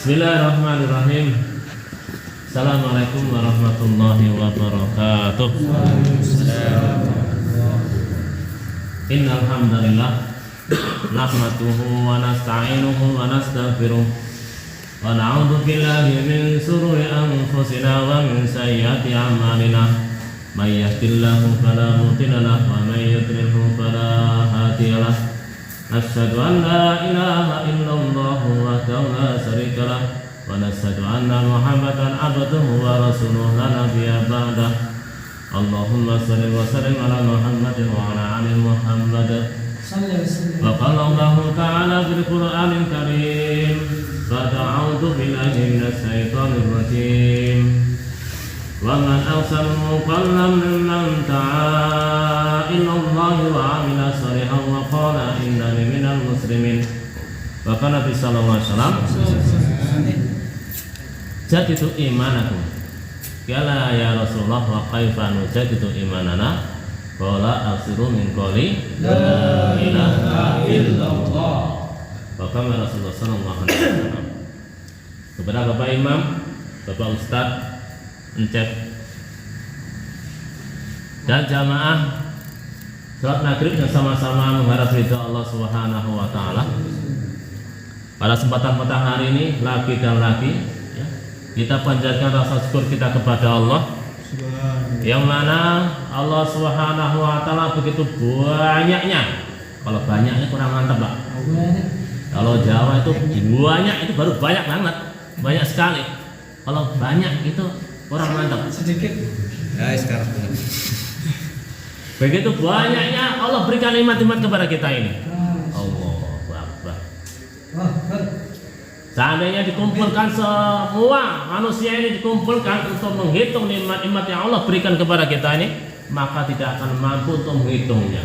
Bismillahirrahmanirrahim. Assalamualaikum warahmatullahi wabarakatuh. Innal hamdalillah nahmaduhu wa nasta'inuhu wa nastaghfiruh wa na'udzu billahi min shururi anfusina wa min sayyiati a'malina. May yahdihillahu fala mudilla lahu wa may yudlilhu fala hadiya lahu. Asyhadu an la ilaha illallah wahdahu la syarika lah wa nasyhadu anna Muhammadan abduhu wa rasuluhu la nabiyya ba'dah. Allahumma shalli wa sallim ala Muhammadin wa ala ali Muhammad. Wa qala Allahu ta'ala fil Qur'anil Karim, a'udzu billahi minasy syaithanir rajim. Wa man ahsanu qawlan mimman da'a ila Allah wa 'amila shalihan wa qala innani minal muslimin. Wa kana Nabi sallallahu alaihi wasallam jadidu imanakum. Qala ya Rasulullah wa kaifa nujadidu imanana? Qala asiru min qawli la ilaha illallah. Wa kana Rasulullah sallallahu alaihi wasallam. Kepada Bapak Imam, Bapak Ustaz Encep dan jamaah salat maghrib yang sama-sama mengharap ridha Allah Subhanahu wa taala. Pada kesempatan petang hari ini lagi dan lagi ya, kita panjatkan rasa syukur kita kepada Allah, yang mana Allah Subhanahu wa taala begitu banyaknya. Kalau banyaknya kurang mantap, Pak. Kalau Jawa itu banyak, itu baru banyak banget, banyak sekali. Kalau banyak itu kurang mantap. Sedikit. Ya, sekarang. Begitu banyaknya Allah berikan nikmat-nikmat kepada kita ini. Allahu Akbar. Seandainya dikumpulkan semua manusia ini dikumpulkan untuk menghitung nikmat-nikmat yang Allah berikan kepada kita ini, maka tidak akan mampu untuk menghitungnya.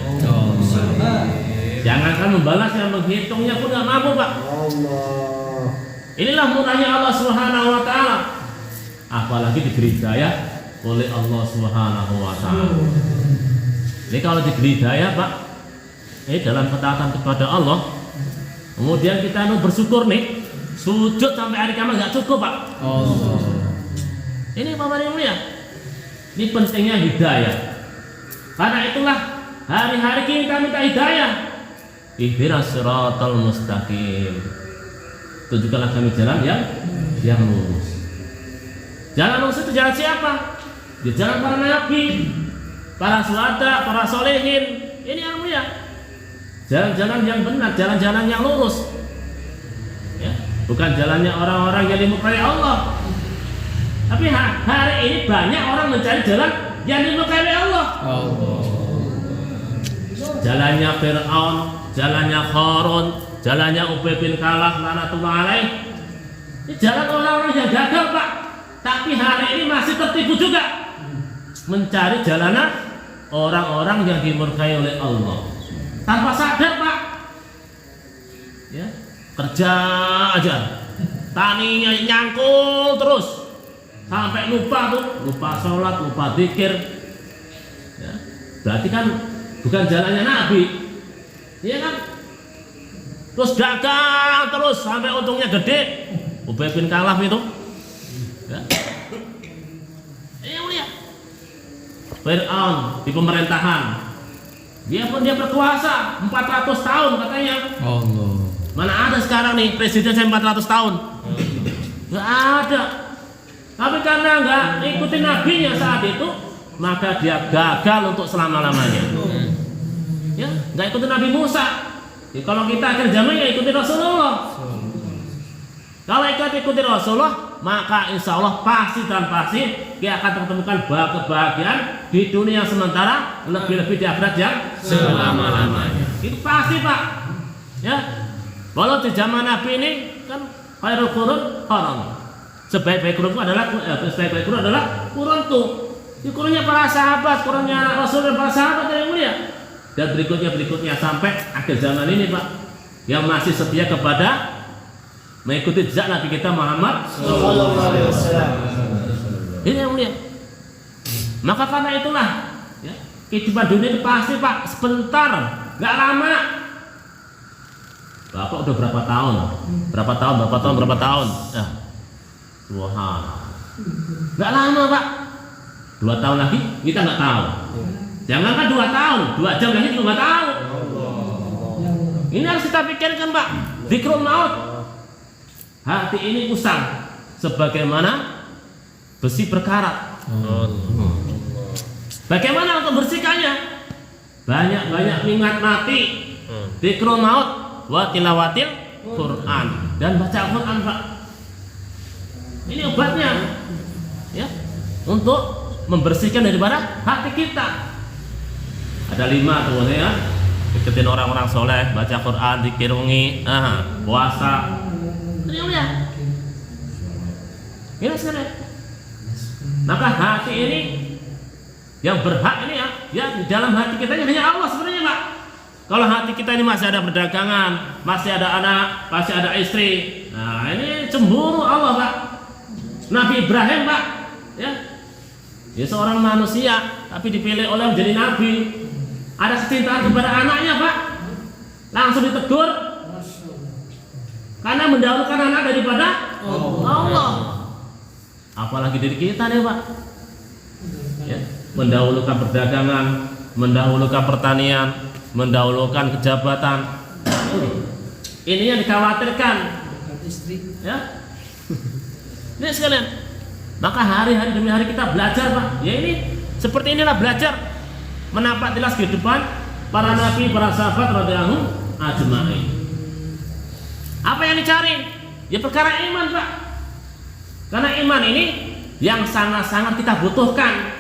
Jangankan membalasnya, menghitungnya pun tidak mampu, Pak. Inilah murahnya Allah Subhanahu wa taala. Apalagi diberi hidayah oleh Allah Subhanahu wa taala. Ini kalau diberi hidayah, Pak, ini dalam ketaatan kepada Allah, kemudian kita bersyukur nih, sujud sampai hari kiamat nggak cukup, Pak. Ini Bapak yang mulia, ini pentingnya hidayah. Karena itulah hari-hari kita minta hidayah. Ihdinas siratal mustaqim. Tunjukkanlah kami jalan yang lurus. Jalan lurus itu jalan siapa? Di jalan para nabi, para syuhada, para solehin. Ini yang mulia. Jalan-jalan yang benar, jalan-jalan yang lurus. Ya, bukan jalannya orang-orang yang dimurkai Allah. Tapi hari ini banyak orang mencari jalan yang dimurkai Allah. Jalannya Fir'aun, jalannya Qarun, jalannya Ubay bin Khalaf laknatullah alaih. Ini jalan orang-orang yang gagal, Pak. Tapi hari ini masih tertipu juga mencari jalanan orang-orang yang dimurkai oleh Allah tanpa sadar, Pak. Ya, kerja aja, taninya nyangkul terus sampai lupa sholat, lupa zikir. Ya, berarti kan bukan jalannya Nabi, iya kan? Terus dagang terus sampai untungnya gede, Ubay bin Khalaf itu. Ya. Ini mulia. Fir'aun di pemerintahan, dia berkuasa 400 tahun katanya. Allah. Mana ada sekarang nih presiden saya 400 tahun? Gak ada. Tapi karena nggak ikutin nabinya saat itu, maka dia gagal untuk selama-lamanya. Ya, nggak ikutin Nabi Musa. Ya, kalau kita akhir zaman ya ikutin Rasulullah. Kalau ikutin Rasulullah, maka insya Allah pasti dan pasti kita akan temukan kebahagiaan di dunia yang sementara, lebih-lebih di akhirat yang selama-lamanya. Itu pasti, Pak. Ya, walau di zaman Nabi ini kan khairul qurun haram. Sebaik-baik qurun adalah qurunku. Di qurunnya para sahabat, qurunnya Rasul dan para sahabat yang mulia. Dan berikutnya sampai akhir zaman ini, Pak, yang masih setia kepada mengikuti jejak Nabi kita Muhammad sallallahu alaihi wasallam. Ini yang mulia. Maka karena itulah ya, kehidupan dunia itu pasti, Pak, sebentar, nggak lama. Bapak udah berapa tahun? Berapa tahun? Ya. Tuhan. Nggak lama Pak. 2 tahun lagi kita nggak tahu. Jangankan 2 tahun, 2 jam lagi juga nggak tahu. Ini harus kita pikirkan Pak. Dzikrul maut. Hati ini usang sebagaimana besi berkarat. Bagaimana untuk bersihkannya? Banyak-banyak ingat mati. Dzikrul maut wa tilawatil Quran dan baca Quran Pak. Ini obatnya. Ya. Untuk membersihkan daripada hati kita. Ada 5 tuh ya. Ikutin orang-orang soleh, baca Quran, zikir wengi, puasa. Ini ya. Ini sekarang. Maka hati ini yang berhak ini ya di dalam hati kita ini hanya Allah sebenarnya Pak. Kalau hati kita ini masih ada perdagangan, masih ada anak, masih ada istri, nah ini cemburu Allah Pak. Nabi Ibrahim Pak, ya seorang manusia tapi dipilih oleh menjadi nabi. Ada kecintaan kepada anaknya Pak, langsung ditegur karena mendahulukan anak daripada Allah. Apalagi diri kita nih Pak, ya, mendahulukan perdagangan, mendahulukan pertanian, mendahulukan kejabatan. Ini yang dikhawatirkan, ya. Ini sekalian. Maka hari-hari demi hari kita belajar Pak. Ya ini seperti inilah belajar. Menampak jelas kehidupan para nabi, para sahabat radhiyallahu ajma'in. Apa yang dicari? Ya perkara iman Pak. Karena iman ini yang sangat-sangat kita butuhkan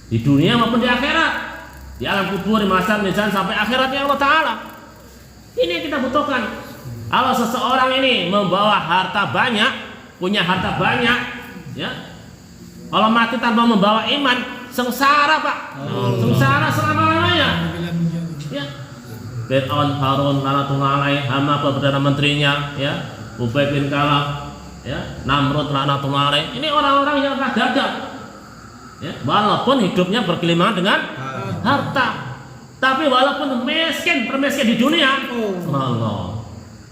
di dunia maupun di akhirat, di alam kubur, di mahsyar, mizan sampai akhiratnya Allah Ta'ala. Ini yang kita butuhkan. Kalau seseorang ini membawa harta banyak, punya harta banyak, ya, kalau mati tanpa membawa iman, sengsara Pak. Sengsara selama-lamanya. Ya. Fir'aun, Harun, laknatullah alaih, Hama perdana menterinya, ya, Ubay bin Khalaf, ya, Namrud laknatullah alaih. Ini orang-orang yang telah gagal. Ya, walaupun hidupnya berkelimangan dengan harta, tapi walaupun miskin, permiskin di dunia, Allah.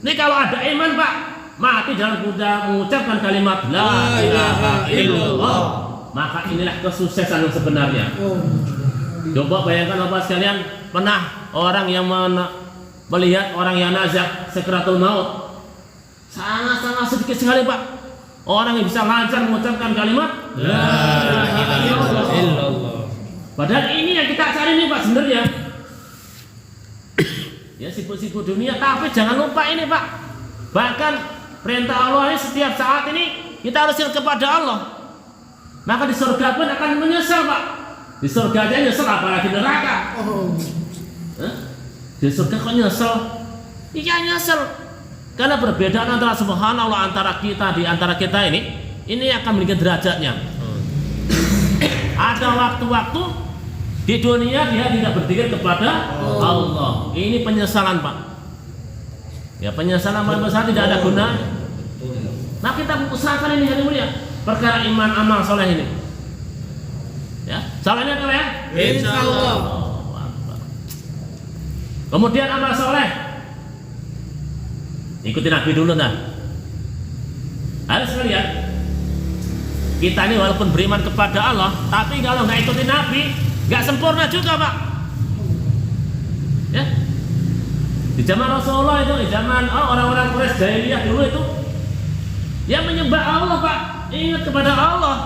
Ini kalau ada iman Pak, mati dalam mengucapkan kalimat la ilaha illallah, maka inilah kesuksesan yang sebenarnya. Coba bayangkan Bapak sekalian, pernah orang yang melihat orang yang nazak sakratul maut, sangat-sangat sedikit sekali Pak orang yang bisa lancar mengucapkan kalimat la ilaha illallah. Padahal ini yang kita cari nih Pak sebenarnya. Ya sibuk-sibuk dunia, tapi jangan lupa ini Pak. Bahkan perintah Allah ini setiap saat ini kita harus ingat kepada Allah. Maka di surga pun akan menyesal Pak. Di surga aja nyesel, apalagi neraka. Di surga kok nyesel? Iya nyesel. Karena perbedaan antara subhanallah antara kita di antara kita ini akan meningkat derajatnya. Ada waktu-waktu di dunia dia tidak berzikir kepada Allah. Ini penyesalan Pak. Ya penyesalan paling besar tidak ada gunanya. Nah kita usahakan ini hari mulia perkara iman amal soleh ini. Ya, solehnya apa ya? Insyaallah. Kemudian amal soleh. Ikuti Nabi dulu nah. Harus lihat. Kita ini walaupun beriman kepada Allah, tapi kalau nggak ikuti Nabi, nggak sempurna juga Pak. Ya. Di zaman Rasulullah itu, di zaman orang-orang Quraisy jahiliyah dulu itu, yang menyembah Allah Pak, ingat kepada Allah,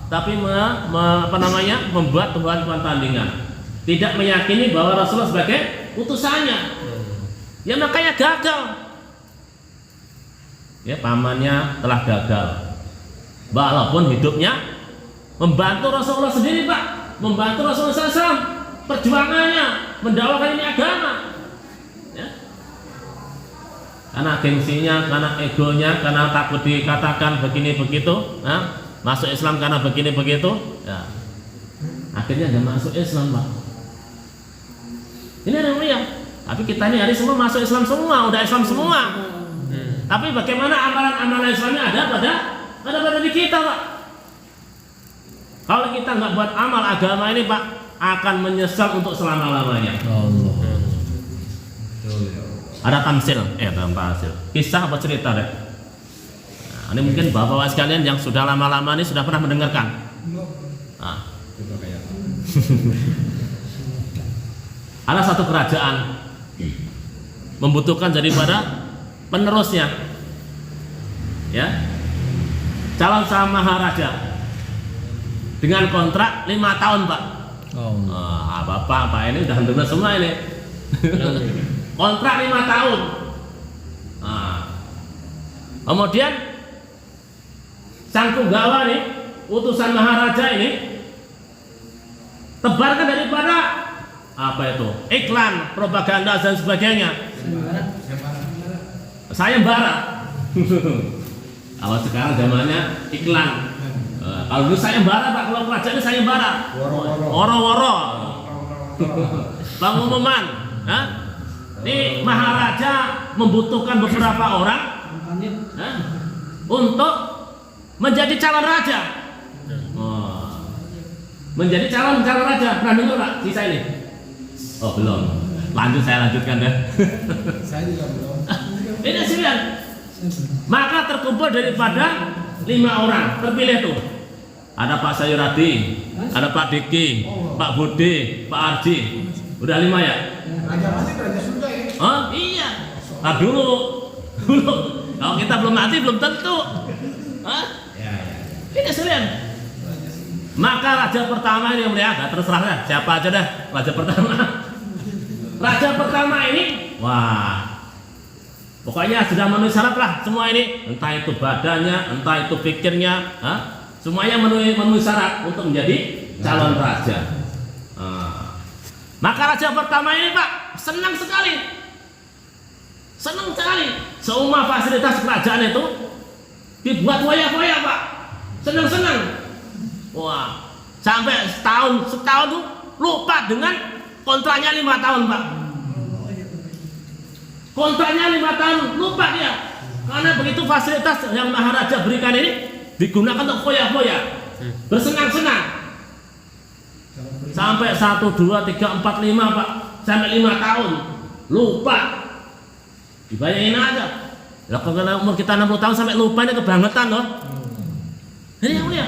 tapi membuat tuhan-tuhan tandingan, tidak meyakini bahwa Rasulullah sebagai utusannya. Ya makanya gagal. Ya pamannya telah gagal. Walaupun hidupnya membantu Rasulullah sendiri Pak, membantu Rasulullah SAW perjuangannya mendakwakan ini agama. Ya. Karena gengsinya, karena egonya, karena takut dikatakan begini begitu, masuk Islam karena begini begitu, ya. Akhirnya nggak masuk Islam Pak. Ini yang mulia. Tapi kita ini hari semua masuk Islam semua, udah Islam semua. Tapi bagaimana amalan-amalan Islamnya ada pada diri kita Pak. Kalau kita nggak buat amal agama ini Pak, akan menyesal untuk selama-lamanya. Ada tamsil, kisah apa cerita deh? Nah, ini mungkin bapak-bapak sekalian yang sudah lama-lama ini sudah pernah mendengarkan. Nah. Ada satu kerajaan membutuhkan daripada penerusnya, ya, calon sang maharaja dengan kontrak 5 tahun, Pak. Bapak ini udah dengar semua ini. Kontrak 5 tahun. Kemudian sang punggawa nih, utusan maharaja ini tebarkan daripada iklan, propaganda dan sebagainya. Sayembara. Kalau sekarang zamannya iklan. Kalau dulu sayembara, Pak, kalau kerajaan ini sayembara. Woro-woro. Pengumuman. Ini maharaja membutuhkan beberapa orang untuk menjadi calon raja. Menjadi calon raja. Pernah dengar, Pak, kisah ini? Oh, belum. Saya lanjutkan deh. Saya juga belum. Ini sekalian. Maka terkumpul daripada 5 orang terpilih tuh. Ada Pak Sayuradi, ada Pak Diki, Pak Budi, Pak Arji. Udah 5 ya? Raja mati, raja surga ya? Oh iya. Nah, dulu. Kalau kita belum mati belum tentu. Ini sekalian. Maka raja pertama ini yang mulia, terserah dah, siapa aja dah raja pertama. Raja pertama ini, wah, pokoknya sudah memenuhi syarat lah semua ini, entah itu badannya, entah itu pikirnya, semuanya memenuhi syarat untuk menjadi calon raja. Maka raja pertama ini, Pak, senang sekali, semua fasilitas kerajaan itu dibuat foya-foya, Pak, senang. Wah, sampai setahun tuh lupa dengan kontraknya 5 tahun, Pak. Kontraknya 5 tahun lupa dia, karena begitu fasilitas yang maharaja berikan ini digunakan untuk foya-foya, bersenang-senang. Sampai 1, 2, 3, 4, 5, Pak, sampai 5 tahun lupa. Dibayangin aja. Lah kalau umur kita 60 tahun sampai lupa, ini kebangetan loh. Ini yang mulia.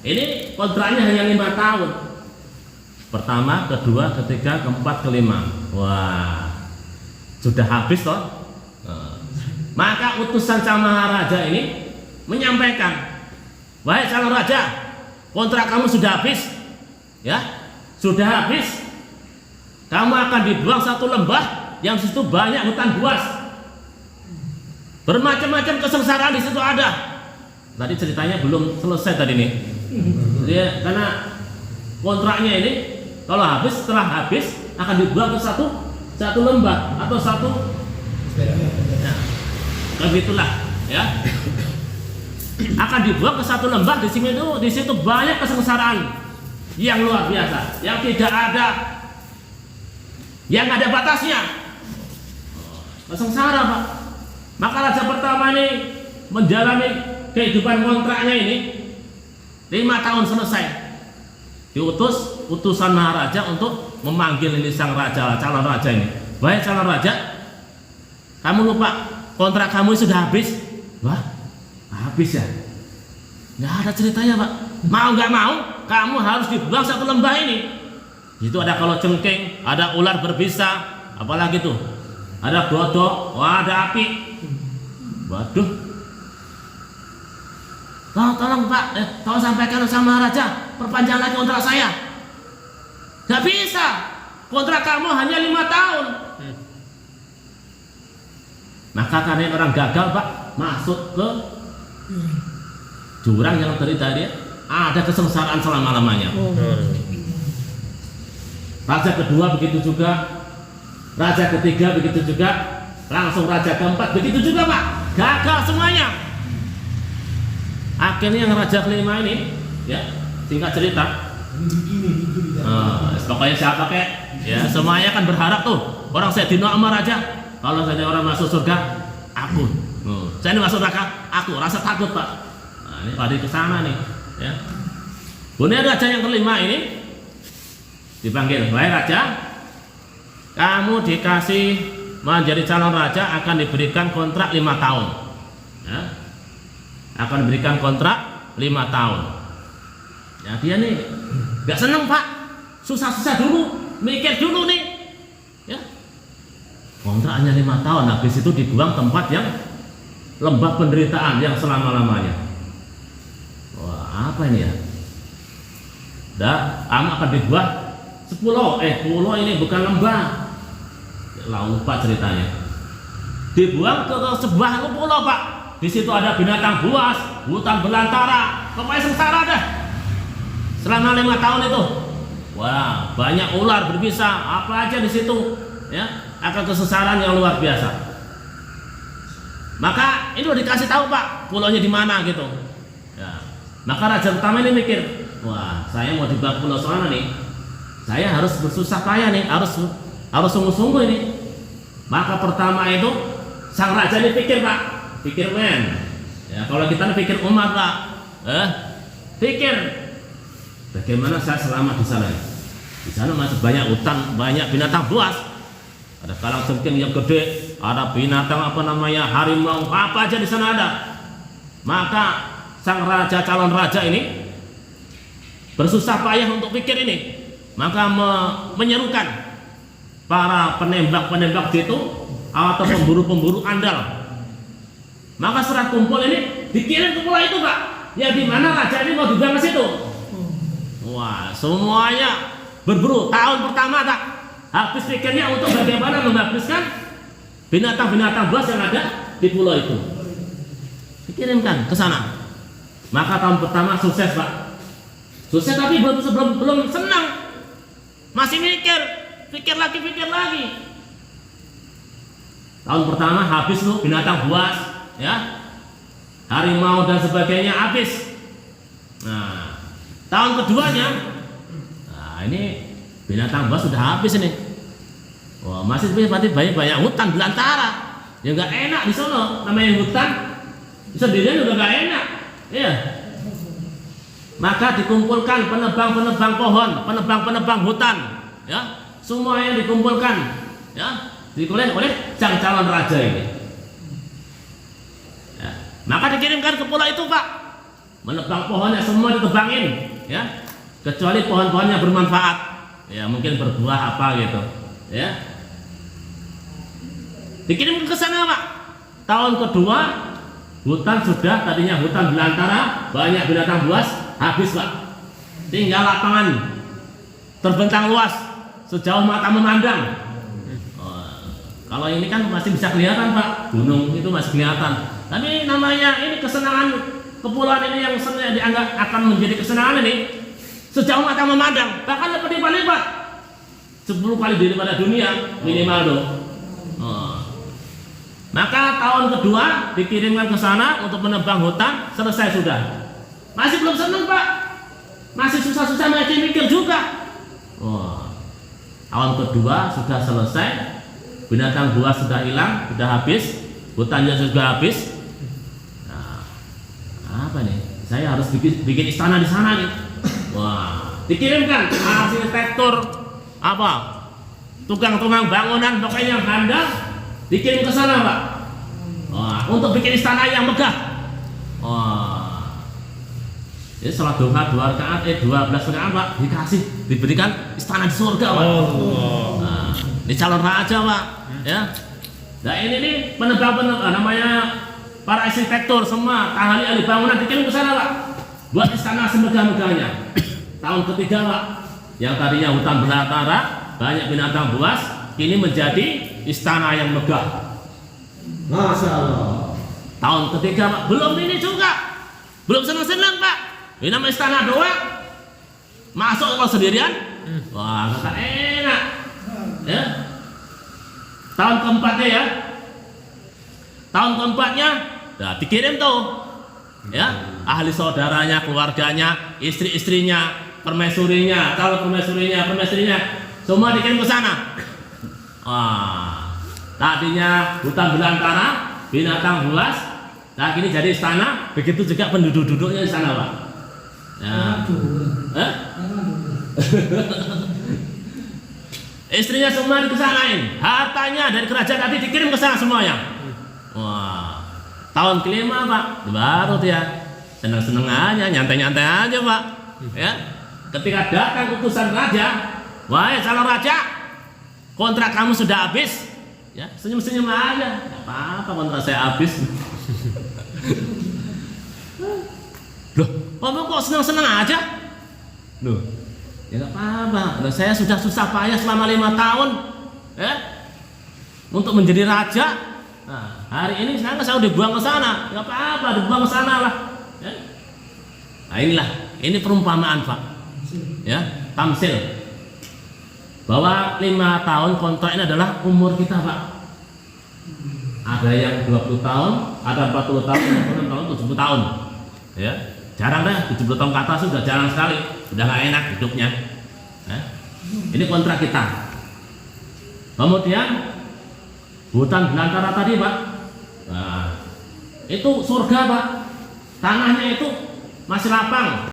Ini kontraknya hanya 5 tahun. Pertama, kedua, ketiga, keempat, kelima. Wah, sudah habis toh. Maka utusan sang maharaja ini menyampaikan, wahai calon raja, kontrak kamu sudah habis, ya, sudah habis. Kamu akan dibuang satu lembah yang di situ banyak hutan buas, bermacam-macam kesengsaraan di situ ada. Tadi ceritanya belum selesai tadi nih. Dia karena kontraknya ini kalau setelah habis akan dibuang ke satu lembah atau satu, ya, begitulah, ya, akan dibuang ke satu lembah. Di situ banyak kesengsaraan yang luar biasa, yang tidak ada, yang ada batasnya. Kesengsara, Pak. Maka raja pertama ini menjalani kehidupan kontraknya ini 5 tahun selesai. Diutus utusan maharaja untuk memanggil ini sang raja, calon raja ini. Wahai calon raja, kamu lupa kontrak kamu sudah habis. Wah, habis ya? Nggak ada ceritanya, Pak. Mau nggak mau, kamu harus dibuang satu lembah ini. Itu ada kalajengking, ada ular berbisa, apalagi tuh, ada godok, wah, ada api. Waduh. Tolong Pak, tolong sampaikan sama raja, perpanjang lagi kontrak saya. Gak bisa, kontrak kamu hanya 5 tahun. Maka karena orang gagal, Pak, masuk ke jurang yang tadi ada kesengsaraan selama-lamanya. Raja kedua begitu juga, raja ketiga begitu juga, langsung raja keempat begitu juga, Pak, gagal semuanya. Akhirnya yang raja kelima ini, ya, singkat cerita, pokoknya siapa kek, ya, semuanya kan berharap tuh, orang saya dino sama raja, kalau saya orang masuk surga, aku, saya ini masuk neraka, aku rasa takut, Pak. Nah, ini pada ke sana nih, ya. Kemudian raja yang kelima ini dipanggil, wahai raja, kamu dikasih menjadi calon raja akan diberikan kontrak 5 tahun. Ya. Akan diberikan kontrak 5 tahun. Ya dia nih nggak seneng Pak, susah-susah dulu, mikir dulu nih. Ya. Kontraknya 5 tahun, habis itu dibuang tempat yang lembah penderitaan yang selama-lamanya. Wah apa ini ya? Akan dibuat pulau ini bukan lembah. Lupa ceritanya. Dibuang ke sebuah pulau Pak. Di situ ada binatang buas, hutan belantara, pokoknya sengsara dah. Selama 5 tahun itu, wah banyak ular berbisa, apa aja di situ, ya akan kesesaran yang luar biasa. Maka ini udah dikasih tahu Pak, pulaunya di mana gitu. Ya. Maka raja pertama ini mikir, wah saya mau dibawa pulau sana nih, saya harus bersusah payah nih, harus sungguh-sungguh ini. Maka pertama itu sang raja ini pikir Pak, pikir men. Ya kalau kita pikir umat Pak, pikir bagaimana saya selamat di sana. Di sana masih banyak hutan, banyak binatang buas. Ada kalajengking yang gede, ada binatang harimau, apa aja di sana ada. Maka sang raja, calon raja ini bersusah payah untuk pikir ini. Maka menyerukan para penembak-penembak itu atau pemburu-pemburu andal. Maka serat kumpul ini dikirim ke pulau itu Pak. Ya di mana raja ini mau dibuang ke situ. Wah, semuanya berburu. Tahun pertama tak habis pikirnya untuk bagaimana menghabiskan binatang-binatang buas yang ada di pulau itu. Dikirimkan ke sana. Maka tahun pertama sukses Pak. Sukses tapi belum senang. Masih pikir lagi. Tahun pertama habis tuh binatang buas, ya, harimau dan sebagainya habis. Nah, tahun keduanya, nah ini binatang buas sudah habis ini. Wah, masih berarti banyak hutan belantara. Ya nggak enak di sono, namanya hutan sendirian udah nggak enak, ya. Maka dikumpulkan penebang-penebang pohon, penebang-penebang hutan, ya. Semua yang dikumpulkan, ya, oleh sang calon raja ini. Ya. Maka dikirimkan ke pulau itu Pak, menebang pohonnya semua ditebangin, ya, kecuali pohon-pohon yang bermanfaat, ya mungkin berbuah apa gitu, ya. Dikirim ke sana Pak. Tahun kedua hutan sudah tadinya hutan belantara, banyak binatang buas, habis Pak. Tinggal lapangan terbentang luas sejauh mata memandang. Kalau ini kan masih bisa kelihatan Pak, gunung itu masih kelihatan. Tapi namanya ini kesenangan kepulauan ini yang dianggap akan menjadi kesenangan ini sejauh mata memandang, bahkan berlipat-lipat 10 kali daripada dunia minimal tuh. Maka tahun kedua dikirimkan ke sana untuk menebang hutan, selesai sudah. Masih belum senang Pak, masih susah-susah mikir juga. Tahun kedua sudah selesai, binatang buas sudah hilang, sudah habis, hutannya sudah habis. Nah, apa nih? Saya harus bikin istana di sana nih. Wah, dikirimkan arsitektur apa? Tukang-tukang bangunan pokoknya yang handal dikirim ke sana Pak. Wah, untuk bikin istana yang megah. Wah, jadi sholat duha 2 rakaat 12 rakaat Pak diberikan istana di surga Pak. Nah, ini calon raja Pak, ya. Nah ini nih penebang-penebang namanya para arsitektur semua ahli bangunan dikirim ke sana Pak, buat istana semegah-megahnya. Tahun ketiga Pak, yang tadinya hutan belantara banyak binatang buas, kini menjadi istana yang megah. Masya Allah. Tahun ketiga Pak, belum ini juga, belum senang-senang Pak. Ini nama istana doang, masuk kalau sendirian, wah kata enak, ya. Tahun keempatnya ya, nah, dikirim tuh, ya, ahli saudaranya, keluarganya, istri-istrinya, permaisurinya, kalau permaisurinya, semua dikirim ke sana. Wah, tadinya hutan belantara, binatang buas, nah kini jadi istana. Begitu juga penduduk-duduknya di sana Pak. Ya. Istrinya semua dikesanain, hartanya dari kerajaan tadi dikirim ke sana semuanya. Wah, tahun kelima Pak, baru dia senang-senang aja, nyantai-nyantai aja Pak. Ya, ketika datang utusan raja, wahai calon raja, kontrak kamu sudah habis. Ya, senyum-senyum aja, nggak apa-apa kontrak saya habis. Loh, kamu kok senang-senang aja? Loh, ya nggak apa-apa. Loh, saya sudah susah payah selama 5 tahun, ya, untuk menjadi raja. Nah, hari ini saya udah dibuang ke sana, nggak apa-apa, dibuang ke sana lah. Ya. Nah ini perumpamaan Pak, ya, tamsil. Bahwa 5 tahun kontrak ini adalah umur kita Pak. Ada yang 20 tahun, ada 40 tahun, 60 tahun, 70 tahun. Ya, jarang deh 70 tahun ke atas sudah jarang sekali, sudah nggak enak hidupnya. Ya. Ini kontrak kita. Kemudian hutan belantara tadi Pak, nah, itu surga Pak, tanahnya itu masih lapang.